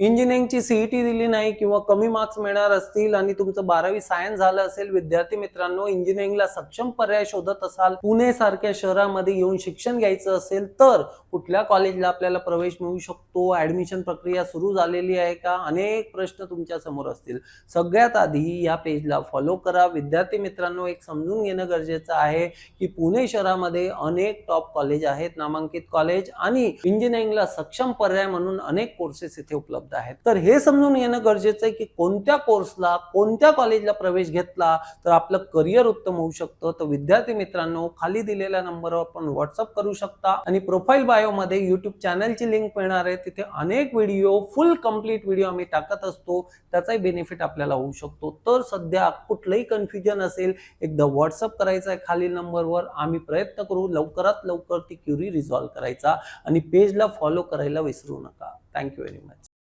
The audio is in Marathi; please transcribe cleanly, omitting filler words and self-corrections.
इंजिनिअरिंगची सीईटी दिली नाही किंवा कमी मार्क्स मिळणार असतील आणि तुमचं 12वी सायन्स झालं असेल, विद्यार्थी मित्रांनो, इंजिनिअरिंगला सक्षम पर्याय शोधत असाल, पुणे सारख्या शहरामध्ये येऊन शिक्षण घ्यायचं असेल तर कुठल्या कॉलेजला आपल्याला प्रवेश मिळू शकतो, ऍडमिशन प्रक्रिया सुरू झालेली आहे का, अनेक प्रश्न तुमच्या समोर असतील. सगळ्यात आधी या पेजला फॉलो करा. विद्यार्थी मित्रांनो, एक समजून घेणं गरजेचं आहे की पुणे शहरामध्ये अनेक टॉप कॉलेज आहेत, नामांकित कॉलेज, आणि इंजिनिअरिंगला सक्षम पर्याय म्हणून अनेक कोर्सेस इथे उपलब्ध आहेत. तर हे समजून घेणं गरजेचं आहे की कोणत्या कोर्सला, कोणत्या कॉलेजला प्रवेश घेतला तर आपलं करिअर उत्तम होऊ शकतं. तर विद्यार्थी मित्रांनो, खाली दिलेल्या नंबरवर आपण व्हॉट्सअप करू शकता आणि प्रोफाईल बायो मध्ये युट्यूब चॅनलची लिंक मिळणार आहे. तिथे अनेक व्हिडिओ, फुल कंप्लीट व्हिडिओ आम्ही टाकत असतो, त्याचाही बेनिफिट आपल्याला होऊ शकतो. तर सध्या कुठलंही कन्फ्युजन असेल, एकदा व्हॉट्सअप करायचं आहे खालील नंबरवर. आम्ही प्रयत्न करू लवकरात लवकर ती क्युरी रिझॉल्व्ह करायचा, आणि पेजला फॉलो करायला विसरू नका. Thank you very much.